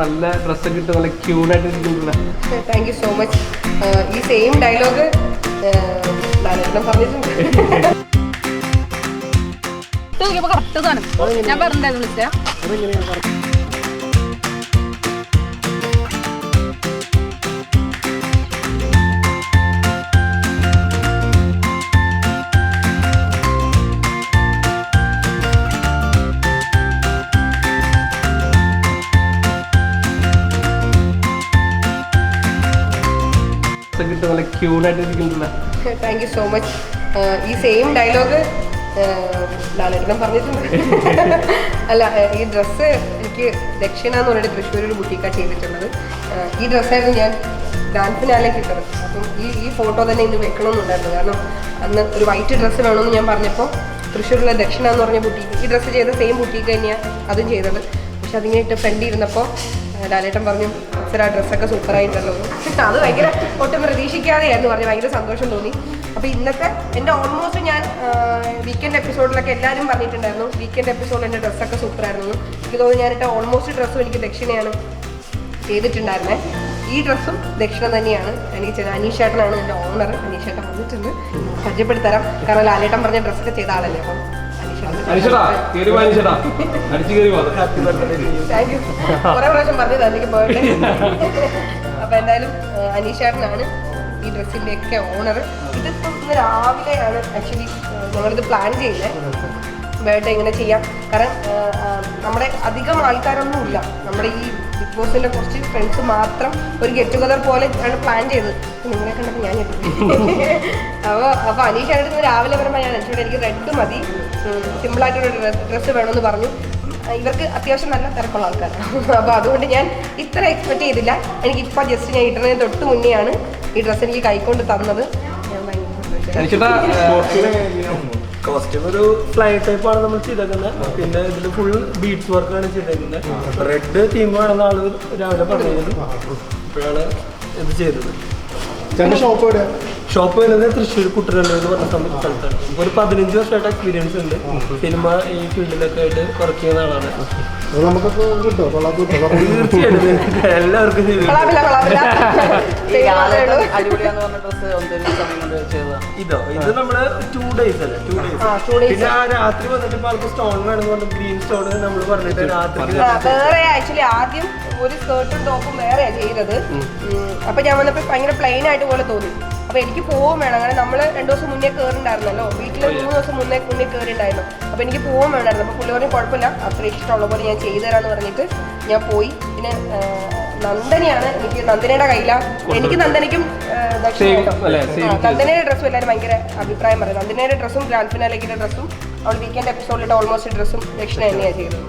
നല്ല ഡ്രസ്സൊക്കെ ഇട്ട് നല്ല ക്യൂട്ടായിട്ട് ഇരിക്കുന്നില്ല. Thank you so much. ഈ സെയിം ഡയലോഗ് പറഞ്ഞിട്ടുണ്ട്. ഞാൻ പറഞ്ഞായിരുന്നു വിളിച്ചാ നല്ല ക്യൂട്ടായിട്ട് ഇരിക്കുന്നില്ല. Thank you so much. ഈ സെയിം ഡയലോഗ് പറഞ്ഞിട്ടുണ്ട്. അല്ല, ഈ ഡ്രസ്സ് എനിക്ക് ദക്ഷിണ എന്ന് പറഞ്ഞിട്ട് തൃശ്ശൂർ ഒരു ബുട്ടിക്കാണ് ചെയ്തിട്ടുള്ളത്. ഈ ഡ്രസ്സായിരുന്നു ഞാൻ ഗ്രാൻഡ് ഫിനാലേക്ക് ഇട്ടത്. അപ്പം ഈ ഫോട്ടോ തന്നെ ഇന്ന് വെക്കണമെന്നുണ്ടായിരുന്നു. കാരണം അന്ന് ഒരു വൈറ്റ് ഡ്രസ്സ് വേണമെന്ന് ഞാൻ പറഞ്ഞപ്പോൾ തൃശ്ശൂരിലെ ദക്ഷിണ എന്ന് പറഞ്ഞ ബുട്ടീക്ക് ഈ ഡ്രസ്സ് ചെയ്ത സെയിം ബുട്ടീക്ക് തന്നെയാണ് അതും ചെയ്തത്. പക്ഷെ അതിങ്ങനെ ഇട്ട് ഫ്രണ്ട് ഇരുന്നപ്പോൾ ലാലേട്ടൻ പറഞ്ഞു ആ ഡ്രസ്സൊക്കെ സൂപ്പറായിട്ടുള്ളൂ. അത് ഭയങ്കര ഒട്ടും പ്രതീക്ഷിക്കാതെയായിരുന്നു പറഞ്ഞു. ഭയങ്കര സന്തോഷം തോന്നി. അപ്പോൾ ഇന്നത്തെ എൻ്റെ ഓൾമോസ്റ്റ് ഞാൻ വീക്കെൻഡ് എപ്പിസോഡിലൊക്കെ എല്ലാവരും പറഞ്ഞിട്ടുണ്ടായിരുന്നു വീക്കെൻഡ് എപ്പിസോഡിൽ എൻ്റെ ഡ്രസ്സൊക്കെ സൂപ്പറായിരുന്നു. എനിക്ക് തോന്നുന്നു ഞാനിട്ട് ഓൾമോസ്റ്റ് ഡ്രസ്സും എനിക്ക് ദക്ഷിണയാണ് ചെയ്തിട്ടുണ്ടായിരുന്നത്. ഈ ഡ്രസ്സും ദക്ഷിണ തന്നെയാണ്. എനിക്ക് അനീഷേട്ടനാണ് എൻ്റെ ഓണർ. അനീഷേട്ടൻ വന്നിട്ടുണ്ട്, പരിചയപ്പെടുത്തരാം. കാരണം ലാലേട്ടൻ പറഞ്ഞ ഡ്രസ്സൊക്കെ ചെയ്ത ആളല്ലേ. അപ്പം താങ്ക് യു. കുറെ പ്രാവശ്യം പറഞ്ഞതാ എനിക്ക് ബർത്ത്ഡേ. അപ്പൊ എന്തായാലും അനീഷേട്ടനാണ് ഈ ഡ്രസ്സിന്റെ ഒക്കെ ഓണർ. ഇതിപ്പോ ഇന്ന് രാവിലെയാണ് ആക്ച്വലി ഞങ്ങളിത് പ്ലാൻ ചെയ്യുന്നത്. ബർത്ത്ഡേ ഇങ്ങനെ ചെയ്യാം. കാരണം നമ്മുടെ അധികം ആൾക്കാരൊന്നും ഇല്ല. നമ്മുടെ ഈ ബിഗ് ബോസിന്റെ കുറച്ച് ഫ്രണ്ട്സ് മാത്രം ഒരു ഗെറ്റ് ടുഗദർ പോലെ ആണ് പ്ലാൻ ചെയ്തത്. നിങ്ങളെ കണ്ടപ്പോൾ ഞാൻ അപ്പോൾ അനീഷായിട്ട് രാവിലെ വരുമ്പോൾ ഞാൻ അനീഷോട് എനിക്ക് റെഡ് മതി, സിമ്പിളായിട്ടൊരു ഡ്രസ്സ് വേണമെന്ന് പറഞ്ഞു. ഇവർക്ക് അത്യാവശ്യം നല്ല തിരക്കുള്ള ആൾക്കാരാണ്. അപ്പോൾ അതുകൊണ്ട് ഞാൻ ഇത്ര എക്സ്പെക്ട് ചെയ്തില്ല. എനിക്കിപ്പോൾ ജസ്റ്റ് ഞാൻ ഇടുന്നതിന് തൊട്ട് മുന്നെയാണ് ഈ ഡ്രസ്സ് എനിക്ക് കൈക്കൊണ്ട് തന്നത്. ഞാൻ ഭയങ്കര കോസ്റ്റ്യൂം ഒരു ഫ്ലൈ ടൈപ്പ് ആണ് നമ്മൾ ചെയ്തേക്കുന്നത്. പിന്നെ ഇതിൽ ഫുൾ ബീഡ്സ് വർക്കാണ് ചെയ്തേക്കുന്നത്. റെഡ് തീം വേണമെന്ന് ആള് രാവിലെ പറഞ്ഞത്. അപ്പോഴാണ് ഇത് ചെയ്തത്. ഷോപ്പ് വരുന്നത് തൃശ്ശൂർ കുട്ടരല്ലൂർ എന്ന് പറഞ്ഞ സ്ഥലത്താണ്. ഒരു 15 വർഷമായിട്ട് എക്സ്പീരിയൻസ് ഉണ്ട്. സിനിമ ഈ ഫീൽഡിലൊക്കെ ആയിട്ട് വർക്ക് ചെയ്യുന്ന ആളാണ്. തീർച്ചയായിട്ടും എല്ലാവർക്കും ഇതോ ഇത് നമ്മള് 2 days അല്ലേ 2 days. പിന്നെ ആ രാത്രി വന്നിട്ട് ഇപ്പൊ ആൾക്ക് സ്റ്റോൺ വേണമെന്ന് പറഞ്ഞു. ഗ്രീൻ സ്റ്റോൺ നമ്മൾ പറഞ്ഞിട്ട് രാത്രി വേറെ ആക്ച്വലി ആദ്യം ഒരു സ്കേർട്ടും ടോപ്പും വേറെയാണ് ചെയ്തത്. അപ്പൊ ഞാൻ വന്നപ്പോ ഭയങ്കര പ്ലെയിൻ ആയിട്ട് പോലെ തോന്നി. അപ്പൊ എനിക്ക് പോവാൻ വേണം. അങ്ങനെ നമ്മള് 2 ദിവസം മുന്നേ കയറിണ്ടായിരുന്നല്ലോ. വീട്ടിൽ 3 ദിവസം മുന്നേ കയറിണ്ടായിരുന്നു. അപ്പൊ എനിക്ക് പോവാൻ വേണമായിരുന്നു. അപ്പൊ പുള്ളി പറഞ്ഞു കുഴപ്പമില്ല, അത്ര ഇഷ്ടമുള്ള പോലെ ഞാൻ ചെയ്തു തരാന്ന് പറഞ്ഞിട്ട് ഞാൻ പോയി. പിന്നെ നന്ദനയാണ് എനിക്ക് നന്ദനയുടെ കയ്യിലാണ്. എനിക്ക് നന്ദനയ്ക്കും നന്ദനയുടെ ഡ്രസ്സും എല്ലാവരും ഭയങ്കര അഭിപ്രായം പറയും. നന്ദനയുടെ ഡ്രസ്സും ഗ്രാൻഡ് ഫിനാലേക്കിന്റെ ഡ്രസ്സും അവൾ വീക്കെൻഡ് എപ്പിസോഡിലിട്ട് ഓൾമോസ്റ്റ് ഡ്രസ്സും ദക്ഷിണ തന്നെയാണ് ചെയ്തത്.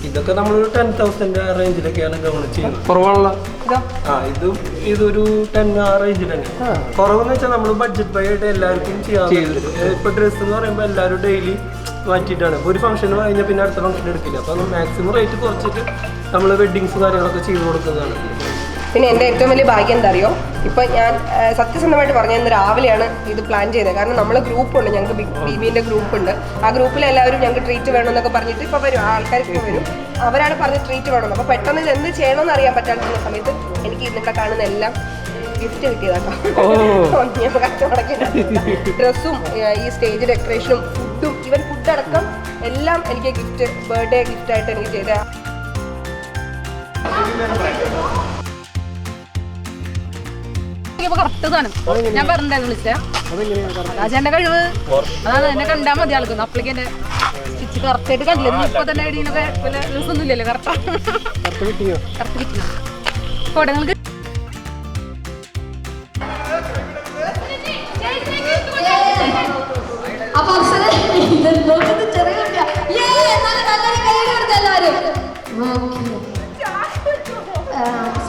ഇതൊക്കെ നമ്മളൊരു 10,000 റേഞ്ചിലൊക്കെയാണ് ഗവൺമെന്റ് ചെയ്യുന്നത്. കുറവാണല്ലോ. ഇതൊരു 10 ആ റേഞ്ചിൽ തന്നെ. കുറവെന്ന് വെച്ചാൽ നമ്മൾ ബഡ്ജറ്റ് ബൈ ആയിട്ട് എല്ലാവർക്കും ചെയ്യാൻ. ഇപ്പൊ ഡ്രസ്സ് എന്ന് പറയുമ്പോൾ എല്ലാവരും ഡെയിലി മാറ്റിയിട്ടാണ്. ഇപ്പോൾ ഒരു ഫംഗ്ഷൻ കഴിഞ്ഞാൽ പിന്നെ അടുത്ത ഫംഗ്ഷൻ എടുക്കില്ല. അപ്പോൾ മാക്സിമം റേറ്റ് കുറച്ചിട്ട് നമ്മൾ വെഡ്ഡിങ്സ് കാര്യങ്ങളൊക്കെ ചെയ്തു കൊടുക്കുന്നതാണ്. പിന്നെ എൻ്റെ ഏറ്റവും വലിയ ഭാഗ്യം എന്താ അറിയോ, ഇപ്പം ഞാൻ സത്യസന്ധമായിട്ട് പറഞ്ഞാൽ ഇന്ന് രാവിലെയാണ് ഇത് പ്ലാൻ ചെയ്തത്. കാരണം നമ്മളെ ഗ്രൂപ്പുണ്ട്, ഞങ്ങൾക്ക് ബിബിൻ്റെ ഗ്രൂപ്പുണ്ട്. ആ ഗ്രൂപ്പിൽ എല്ലാവരും ഞങ്ങൾക്ക് ട്രീറ്റ് വേണമെന്നൊക്കെ പറഞ്ഞിട്ട് ഇപ്പോൾ വരും, ആൾക്കാർക്ക് വരും. അവരാണ് പറഞ്ഞ് ട്രീറ്റ് വേണമെന്ന്. അപ്പോൾ പെട്ടെന്ന് ഇത് എന്ത് ചെയ്യണമെന്ന് അറിയാൻ പറ്റാത്ത സമയത്ത് എനിക്ക് ഇന്നിവിടെ കാണുന്ന എല്ലാം ഗിഫ്റ്റ് കിട്ടിയതാട്ടോ. ഡ്രസ്സും ഈ സ്റ്റേജ് ഡെക്കറേഷനും ഫുഡും ഈവൻ ഫുഡടക്കം എല്ലാം എനിക്ക് ഗിഫ്റ്റ്, ബർത്ത്ഡേ ഗിഫ്റ്റായിട്ട് എനിക്ക് ചെയ്ത. ഞാൻ പറഞ്ഞായിരുന്നു വിളിച്ചാ രാജേന്റെ കഴിവ് അതാണ്. എന്നെ കണ്ടാൽ മതി ആൾക്കൊന്നും. അപ്പളേക്ക് എന്റെ സ്റ്റിച്ച് കറക്റ്റായിട്ട് കണ്ടില്ല. ഇപ്പൊ തന്നെ ഇടീനൊക്കെ വല്ല ദിവസമൊന്നും ഇല്ലല്ലോ. കറക്റ്റ് കിട്ടുന്നു ഫോട്ടോ നിങ്ങൾക്ക്.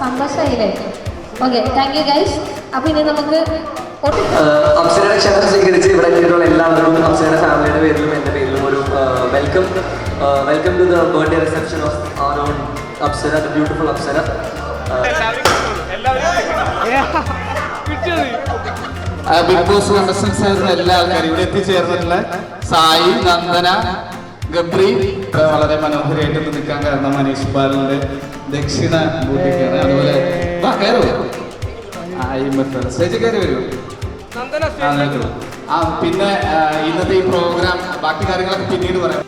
സന്തോഷമായില്ലേ? Okay, thank you guys. അപ്പൊ ഇനി നമുക്ക് അപ്സരയുടെ ക്ഷണം സ്വീകരിച്ച് ഇവിടെ എത്തിയിട്ടുള്ള എല്ലാവർക്കും അപ്സരയുടെ ഫാമിലിയുടെ പേരിലും എൻ്റെ പേരിലും ഒരു welcome to the birthday reception of our own Apsara, the beautiful Apsara. Bigg Boss contestants ആയിരുന്ന എല്ലാ ആൾക്കാരും ഇവിടെ എത്തിച്ചേർന്നിട്ടുള്ള സായി, നന്ദന, ഗബ്രി വളരെ മനോഹരമായിട്ട് നിൽക്കാൻ കാരണം മനീഷ് ബാലിന്റെ ദക്ഷിണ കൂട്ടിക്കാണ്. അതുപോലെ സ്റ്റേജ് കയറി വരും. പിന്നെ ഇന്നത്തെ ഈ പ്രോഗ്രാം ബാക്കി കാര്യങ്ങളൊക്കെ പിന്നീട് പറയാം.